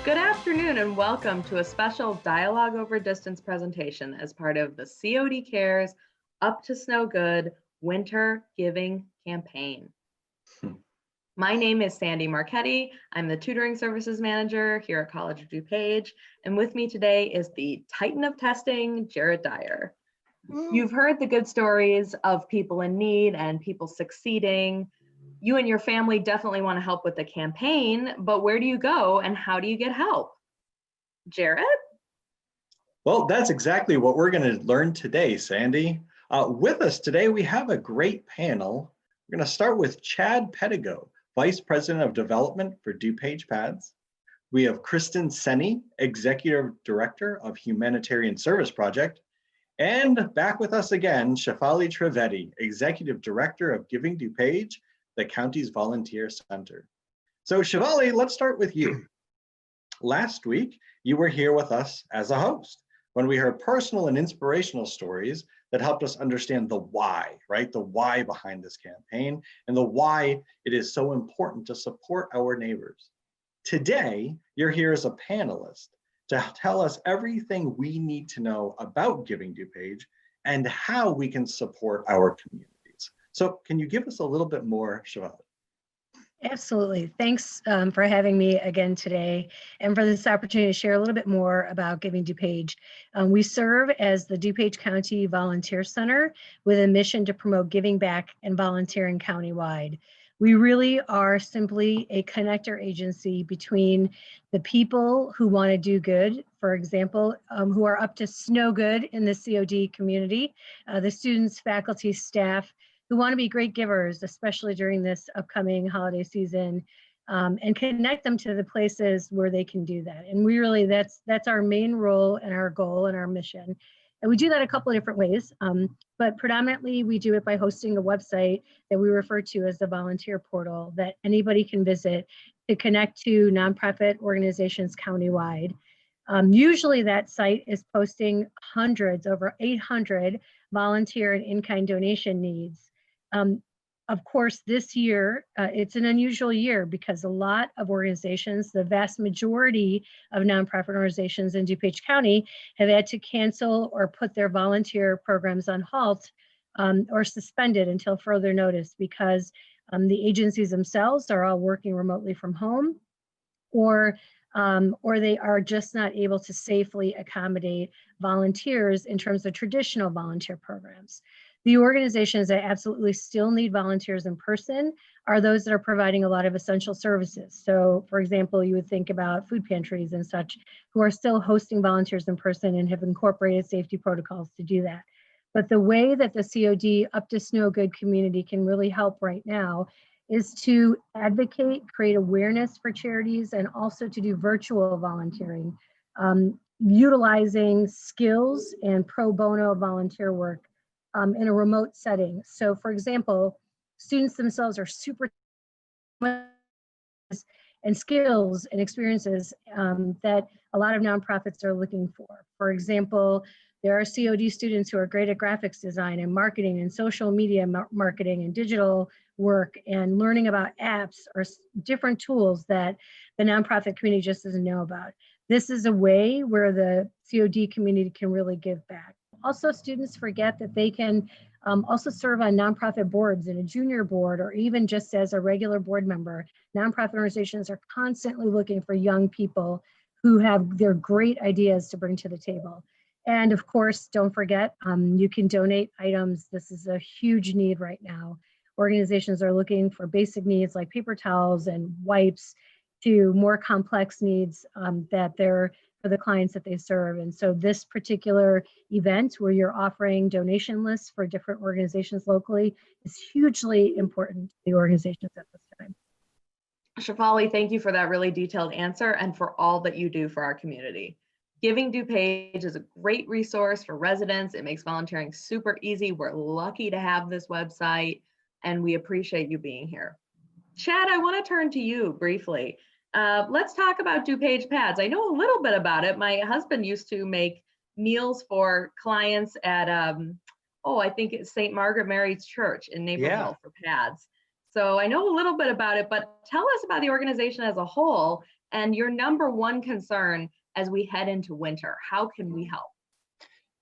Good afternoon and welcome to a special Dialogue Over Distance presentation as part of the COD Cares Up to Snow Good Winter Giving Campaign. My name is Sandy Marchetti. I'm the Tutoring Services Manager here at College of DuPage, and with me today is the Titan of Testing, Jarrett Dyer. You've heard the good stories of people in need and people succeeding. You and your family definitely want to help with the campaign, but where do you go and how do you get help? Jarrett? Well, that's exactly what we're going to learn today, Sandy. With us today, we have a great panel. We're going to start with Chad Pedigo, Vice President of Development for DuPage Pads. We have Kristen Senni, Executive Director of Humanitarian Service Project. And back with us again, Shefali Trivedi, Executive Director of Giving DuPage, the county's volunteer center. So Shefali, let's start with you. Last week, you were here with us as a host when we heard personal and inspirational stories that helped us understand the why, right? The why behind this campaign and the why it is so important to support our neighbors. Today, you're here as a panelist to tell us everything we need to know about Giving DuPage and how we can support our community. So can you give us a little bit more, Shefali? Absolutely. Thanks for having me again today and for this opportunity to share a little bit more about Giving DuPage. We serve as the DuPage County Volunteer Center with a mission to promote giving back and volunteering countywide. We really are simply a connector agency between the people who want to do good, for example, who are up to snow good in the COD community, the students, faculty, staff, who want to be great givers, especially during this upcoming holiday season, and connect them to the places where they can do that. And we really, that's our main role and our goal and our mission. And we do that a couple of different ways, but predominantly we do it by hosting a website that we refer to as the volunteer portal that anybody can visit to connect to nonprofit organizations countywide. Usually that site is posting hundreds, over 800 volunteer and in-kind donation needs. Of course, this year, it's an unusual year because a lot of organizations, the vast majority of nonprofit organizations in DuPage County have had to cancel or put their volunteer programs on halt or suspended until further notice because the agencies themselves are all working remotely from home or they are just not able to safely accommodate volunteers in terms of traditional volunteer programs. The organizations that absolutely still need volunteers in person are those that are providing a lot of essential services. So for example, you would think about food pantries and such who are still hosting volunteers in person and have incorporated safety protocols to do that. But the way that the COD Up to Snow Good community can really help right now is to advocate, create awareness for charities, and also to do virtual volunteering, utilizing skills and pro bono volunteer work in a remote setting. So for example, students themselves are super and skills and experiences that a lot of nonprofits are looking for. For example, there are COD students who are great at graphics design and marketing and social media marketing and digital work and learning about apps or different tools that the nonprofit community just doesn't know about. This is a way where the COD community can really give back. Also, students forget that they can also serve on nonprofit boards in a junior board or even just as a regular board member. Nonprofit organizations are constantly looking for young people who have their great ideas to bring to the table. And of course, don't forget, you can donate items. This is a huge need right now. Organizations are looking for basic needs like paper towels and wipes to more complex needs that they're for the clients that they serve. And so this particular event where you're offering donation lists for different organizations locally is hugely important to the organizations at this time. Shefali, thank you for that really detailed answer and for all that you do for our community. Giving DuPage is a great resource for residents. It makes volunteering super easy. We're lucky to have this website and we appreciate you being here. Chad, I want to turn to you briefly. Let's talk about DuPage Pads. I know a little bit about it. My husband used to make meals for clients at, I think it's St. Margaret Mary's Church in Naperville for pads. So I know a little bit about it, but tell us about the organization as a whole and your number one concern as we head into winter. How can we help?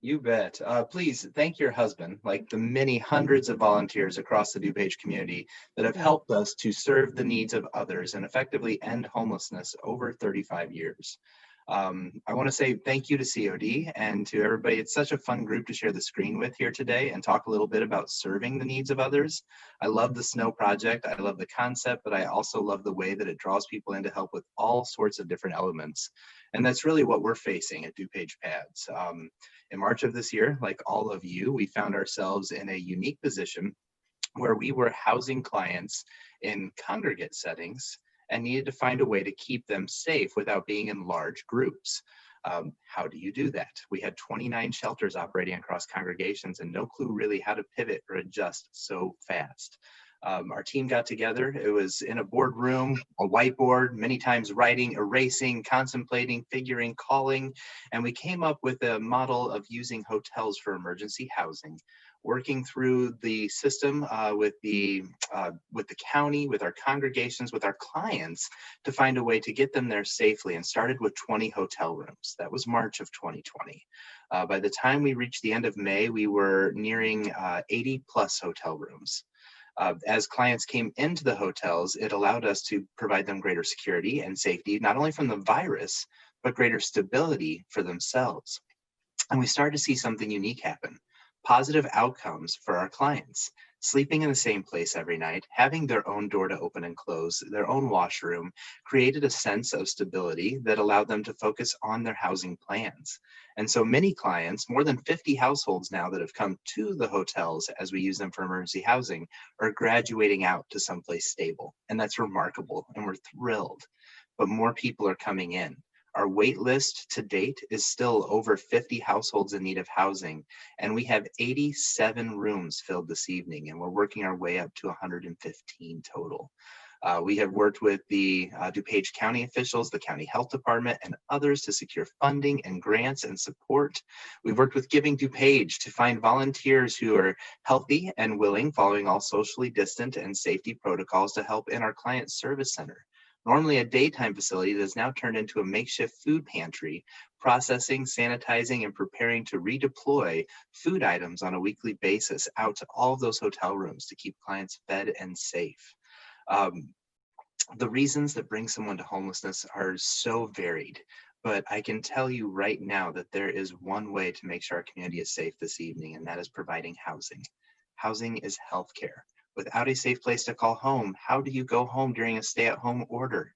You bet. Please thank your husband, like the many hundreds of volunteers across the DuPage community that have helped us to serve the needs of others and effectively end homelessness over 35 years. I want to say thank you to COD and to everybody. It's such a fun group to share the screen with here today and talk a little bit about serving the needs of others. I love the S.N.O.W project. I love the concept, but I also love the way that it draws people in to help with all sorts of different elements. And that's really what we're facing at DuPage Pads. In March of this year, like all of you, we found ourselves in a unique position where we were housing clients in congregate settings and needed to find a way to keep them safe without being in large groups. How do you do that? We had 29 shelters operating across congregations and no clue really how to pivot or adjust so fast. Our team got together. It was in a boardroom, a whiteboard, many times writing, erasing, contemplating, figuring, calling, and we came up with a model of using hotels for emergency housing, working through the system with the county, with our congregations, with our clients to find a way to get them there safely, and started with 20 hotel rooms. That was March of 2020. By the time we reached the end of May, we were nearing 80 plus hotel rooms. As clients came into the hotels, it allowed us to provide them greater security and safety, not only from the virus, but greater stability for themselves. And we started to see something unique happen. Positive outcomes for our clients, sleeping in the same place every night, having their own door to open and close, their own washroom, created a sense of stability that allowed them to focus on their housing plans. And so many clients, more than 50 households now that have come to the hotels as we use them for emergency housing, are graduating out to someplace stable. And that's remarkable, and we're thrilled. But more people are coming in. Our wait list to date is still over 50 households in need of housing, and we have 87 rooms filled this evening, and we're working our way up to 115 total. We have worked with the DuPage County officials, the county health department, and others to secure funding and grants and support. We've worked with Giving DuPage to find volunteers who are healthy and willing, following all socially distant and safety protocols, to help in our client service center. Normally a daytime facility that has now turned into a makeshift food pantry, processing, sanitizing, and preparing to redeploy food items on a weekly basis out to all of those hotel rooms to keep clients fed and safe. The reasons that bring someone to homelessness are so varied, but I can tell you right now that there is one way to make sure our community is safe this evening, and that is providing housing. Housing is healthcare. Without a safe place to call home, how do you go home during a stay-at-home order?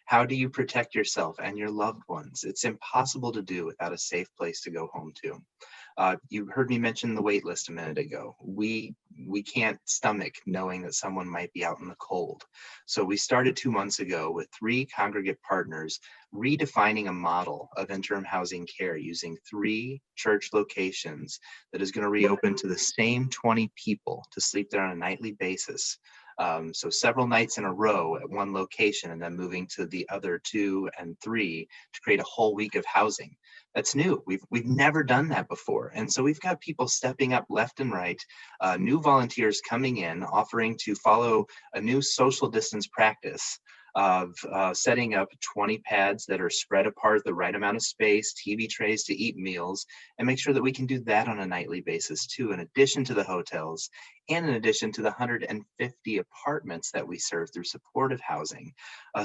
How do you protect yourself and your loved ones? It's impossible to do without a safe place to go home to. You heard me mention the wait list a minute ago. We can't stomach knowing that someone might be out in the cold. So we started 2 months ago with 3 congregate partners redefining a model of interim housing care using 3 church locations that is going to reopen to the same 20 people to sleep there on a nightly basis. So several nights in a row at one location, and then moving to the other 2 and 3 to create a whole week of housing. That's new. We've never done that before. And so we've got people stepping up left and right, new volunteers coming in, offering to follow a new social distance practice of setting up 20 pads that are spread apart, the right amount of space, TV trays to eat meals, and make sure that we can do that on a nightly basis too, in addition to the hotels, and in addition to the 150 apartments that we serve through supportive housing.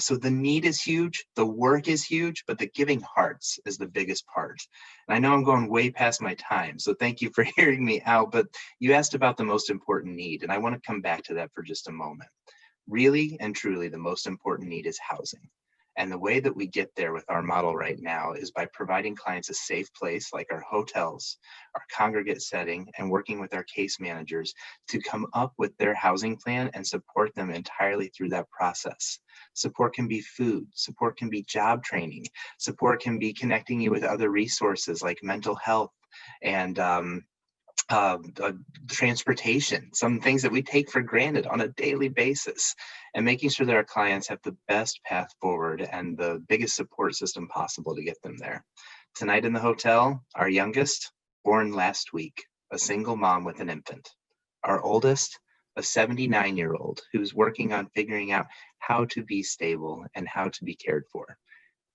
So the need is huge, the work is huge, but the giving hearts is the biggest part. And I know I'm going way past my time, so thank you for hearing me out, but you asked about the most important need, and I want to come back to that for just a moment. Really and truly, the most important need is housing. And the way that we get there with our model right now is by providing clients a safe place like our hotels, our congregate setting, and working with our case managers to come up with their housing plan and support them entirely through that process. Support can be food, support can be job training, support can be connecting you with other resources like mental health and transportation, some things that we take for granted on a daily basis, and making sure that our clients have the best path forward and the biggest support system possible to get them there. Tonight in the hotel, our youngest, born last week, a single mom with an infant. Our oldest, a 79-year-old who's working on figuring out how to be stable and how to be cared for.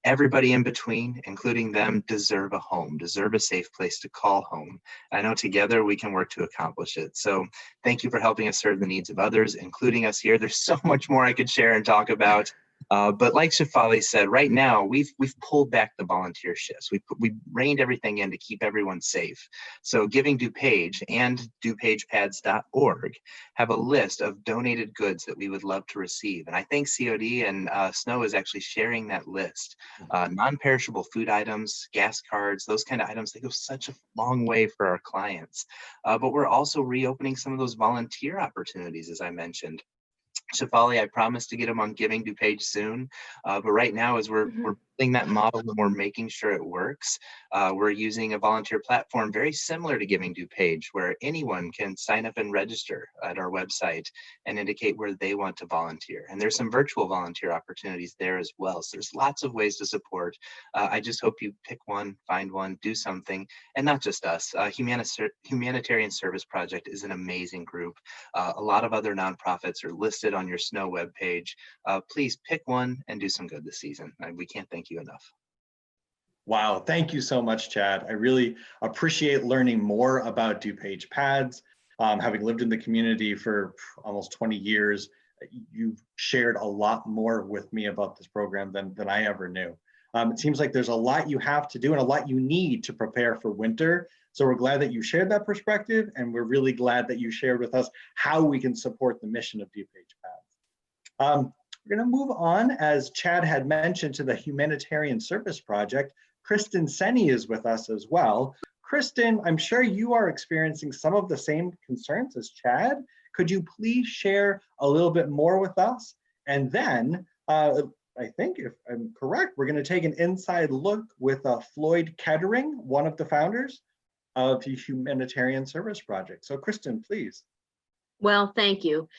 Everybody in between, including them, deserve a home, deserve a safe place to call home. I know together we can work to accomplish it. So thank you for helping us serve the needs of others, including us here. There's so much more I could share and talk about. But like Shefali said, right now we've pulled back the volunteer shifts. We reined everything in to keep everyone safe. So Giving DuPage and DuPagePads.org have a list of donated goods that we would love to receive. And I think COD and S.N.O.W is actually sharing that list. Non-perishable food items, gas cards, those kind of items, they go such a long way for our clients. But we're also reopening some of those volunteer opportunities, as I mentioned. Shefali, I promise to get them on Giving DuPage soon. But right now, as we're building that model and we're making sure it works, we're using a volunteer platform very similar to Giving DuPage, where anyone can sign up and register at our website and indicate where they want to volunteer. And there's some virtual volunteer opportunities there as well. So there's lots of ways to support. I just hope you pick one, find one, do something, and not just us. Humanitarian Service Project is an amazing group. A lot of other nonprofits are listed on your S.N.O.W webpage. Please pick one and do some good this season. We can't thank you enough. Wow, thank you so much, Chad. I really appreciate learning more about DuPage pads. Having lived in the community for almost 20 years, you've shared a lot more with me about this program than I ever knew. It seems like there's a lot you have to do and a lot you need to prepare for winter. So we're glad that you shared that perspective, and we're really glad that you shared with us how we can support the mission of DuPage pads. We're going to move on, as Chad had mentioned, to the Humanitarian Service Project. Kristen Senni is with us as well. Kristen, I'm sure you are experiencing some of the same concerns as Chad. Could you please share a little bit more with us? And then, I think if I'm correct, we're going to take an inside look with Floyd Kettering, one of the founders of the Humanitarian Service Project. So Kristen, please. Well, thank you.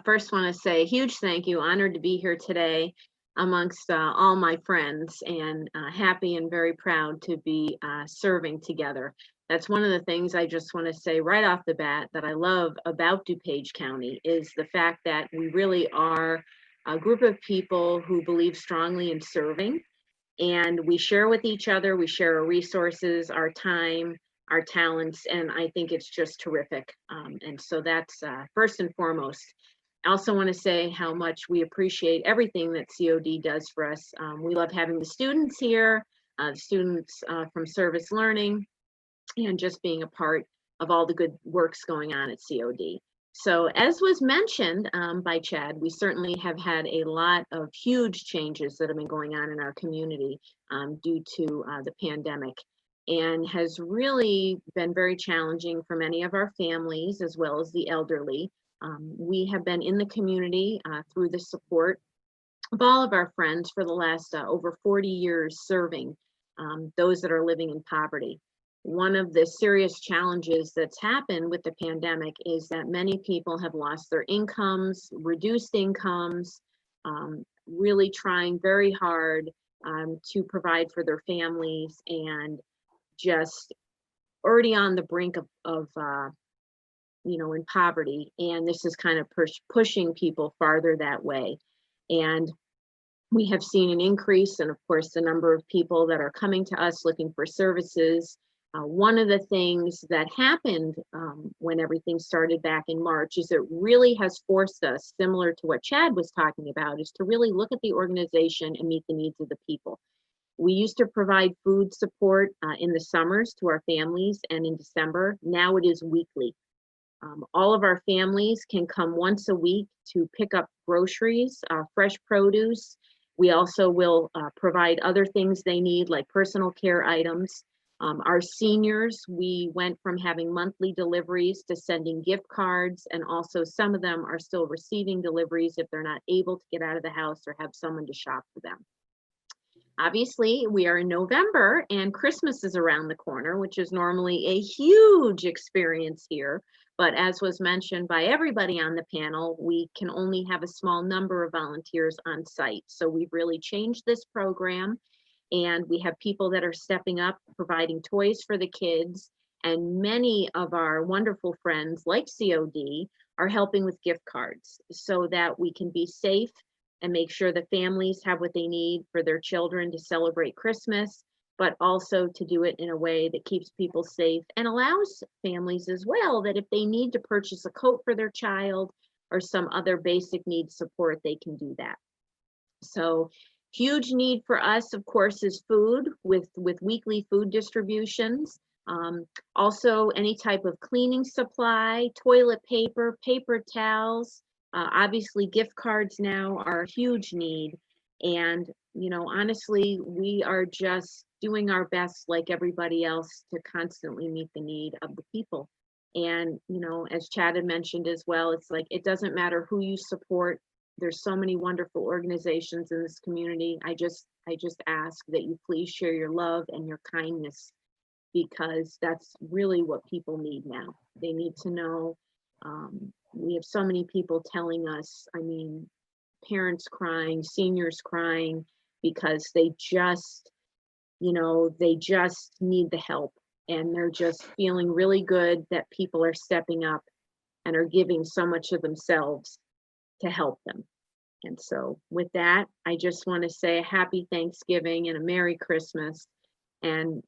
First want to say a huge thank you, honored to be here today amongst all my friends, and happy and very proud to be serving together. That's one of the things I just want to say right off the bat that I love about DuPage County is the fact that we really are a group of people who believe strongly in serving, and we share with each other, we share our resources, our time, our talents, and I think it's just terrific. And so that's first and foremost. I also want to say how much we appreciate everything that COD does for us. We love having the students here, students from service learning, and just being a part of all the good works going on at COD. So as was mentioned by Chad, we certainly have had a lot of huge changes that have been going on in our community due to the pandemic, and has really been very challenging for many of our families as well as the elderly. We have been in the community through the support of all of our friends for the last over 40 years serving those that are living in poverty. One of the serious challenges that's happened with the pandemic is that many people have lost their incomes, reduced incomes, really trying very hard to provide for their families, and just already on the brink of in poverty. And this is kind of pushing people farther that way. And we have seen an increase in, of course, the number of people that are coming to us looking for services. One of the things that happened when everything started back in March is it really has forced us, similar to what Chad was talking about, is to really look at the organization and meet the needs of the people. We used to provide food support in the summers to our families and in December. Now it is weekly. All of our families can come once a week to pick up groceries, fresh produce. We also will provide other things they need, like personal care items. Our seniors, we went from having monthly deliveries to sending gift cards, and also some of them are still receiving deliveries if they're not able to get out of the house or have someone to shop for them. Obviously, we are in November and Christmas is around the corner, which is normally a huge experience here. But as was mentioned by everybody on the panel, we can only have a small number of volunteers on site. So we've really changed this program, and we have people that are stepping up, providing toys for the kids. And many of our wonderful friends like COD are helping with gift cards so that we can be safe and make sure the families have what they need for their children to celebrate Christmas, but also to do it in a way that keeps people safe and allows families as well that if they need to purchase a coat for their child or some other basic needs support, they can do that. So huge need for us, of course, is food with weekly food distributions. Also any type of cleaning supply, toilet paper, paper towels, obviously gift cards now are a huge need. And, you know, honestly, we are just doing our best like everybody else to constantly meet the need of the people. And, you know, as Chad had mentioned as well, it's like, it doesn't matter who you support. There's so many wonderful organizations in this community. I just ask that you please share your love and your kindness, because that's really what people need now. They need to know. We have so many people telling us, I mean, parents crying, seniors crying, because they just, you know, they just need the help. And they're just feeling really good that people are stepping up and are giving so much of themselves to help them. And so with that, I just want to say a happy Thanksgiving and a Merry Christmas. And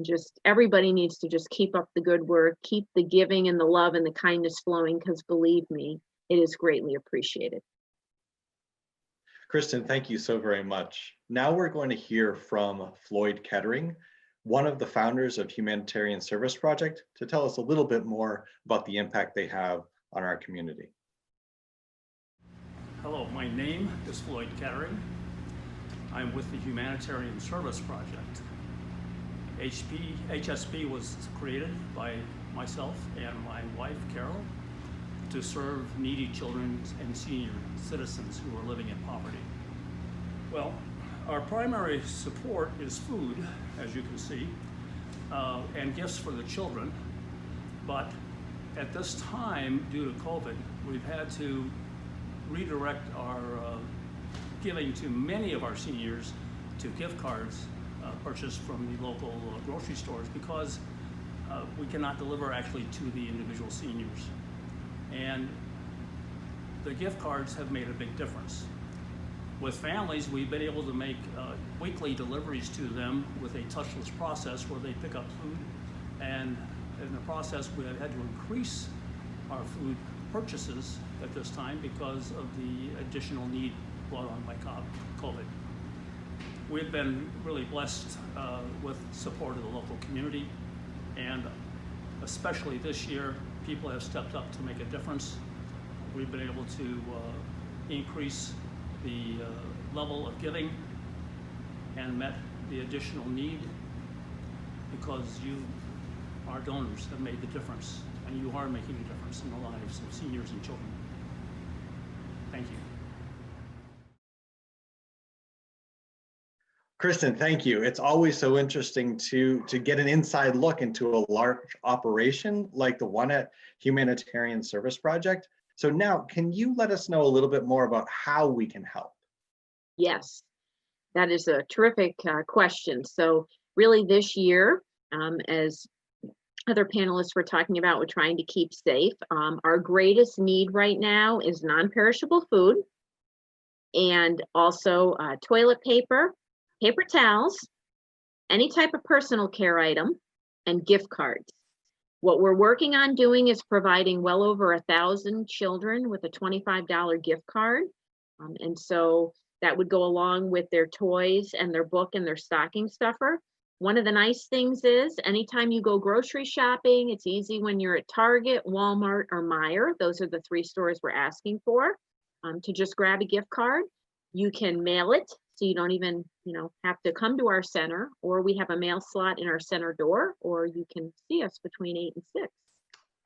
just everybody needs to just keep up the good work, keep the giving and the love and the kindness flowing, because believe me, it is greatly appreciated. Kristen, thank you so very much. Now we're going to hear from Floyd Kettering, one of the founders of Humanitarian Service Project, to tell us a little bit more about the impact they have on our community. Hello, my name is Floyd Kettering. I'm with the Humanitarian Service Project. HSP was created by myself and my wife, Carol, to serve needy children and senior citizens who are living in poverty. Well, our primary support is food, as you can see, and gifts for the children. But at this time, due to COVID, we've had to redirect our giving to many of our seniors to gift cards purchased from the local grocery stores, because we cannot deliver actually to the individual seniors. And the gift cards have made a big difference. With families, we've been able to make weekly deliveries to them with a touchless process where they pick up food, and in the process we have had to increase our food purchases at this time because of the additional need brought on by COVID. We've been really blessed with support of the local community, and especially this year, people have stepped up to make a difference. We've been able to increase the level of giving and met the additional need because you, our donors, have made the difference, and you are making a difference in the lives of seniors and children. Thank you. Kristen, thank you. It's always so interesting to get an inside look into a large operation like the one at Humanitarian Service Project. So now, can you let us know a little bit more about how we can help? Yes, that is a terrific question. So really this year, as other panelists were talking about, we're trying to keep safe. Our greatest need right now is non-perishable food, and also toilet paper, paper towels, any type of personal care item, and gift cards. What we're working on doing is providing well over 1,000 children with a $25 gift card. And so that would go along with their toys and their book and their stocking stuffer. One of the nice things is anytime you go grocery shopping, it's easy when you're at Target, Walmart, or Meijer. Those are the 3 stores we're asking for, to just grab a gift card. You can mail it, so you don't even, have to come to our center, or we have a mail slot in our center door, or you can see us between 8 and 6.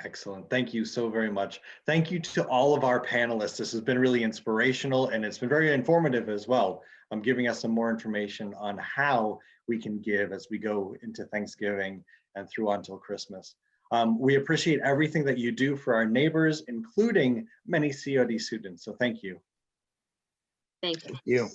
Excellent. Thank you so very much. Thank you to all of our panelists. This has been really inspirational, and it's been very informative as well. Giving us some more information on how we can give as we go into Thanksgiving and through until Christmas. We appreciate everything that you do for our neighbors, including many COD students. So thank you. Thank you. Thank you.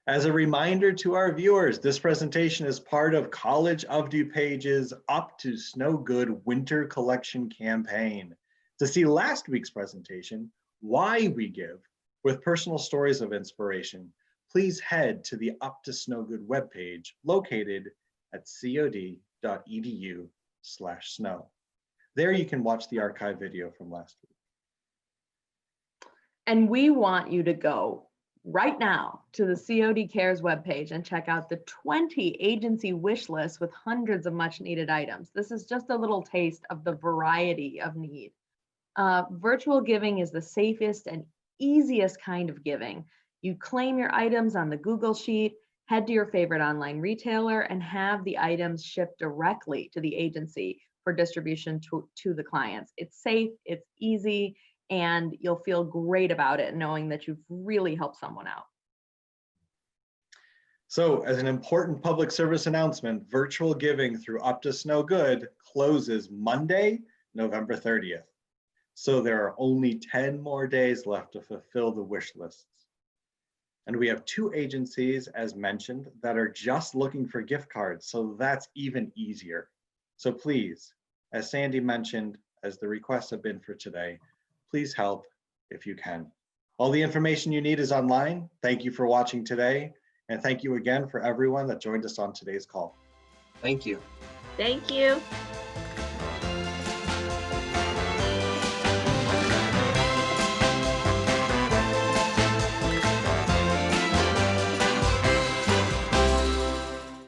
As a reminder to our viewers, this presentation is part of College of DuPage's Up to Snow Good Winter Collection campaign. To see last week's presentation, Why We Give, With personal stories of inspiration, please head to the Up to Snow Good webpage located at cod.edu/snow. There you can watch the archive video from last week. And we want you to go right now to the COD Cares webpage and check out the 20 agency wish lists with hundreds of much needed items. This is just a little taste of the variety of need. Virtual giving is the safest and easiest kind of giving. You claim your items on the Google Sheet, head to your favorite online retailer, and have the items shipped directly to the agency for distribution to the clients. It's safe, it's easy, and you'll feel great about it knowing that you've really helped someone out. So, as an important public service announcement, virtual giving through Up to Snow Good closes Monday, November 30th. So there are only 10 more days left to fulfill the wish lists. And we have 2 agencies, as mentioned, that are just looking for gift cards, so that's even easier. So please, as Sandy mentioned, as the requests have been for today, please help if you can. All the information you need is online. Thank you for watching today, and thank you again for everyone that joined us on today's call. Thank you. Thank you.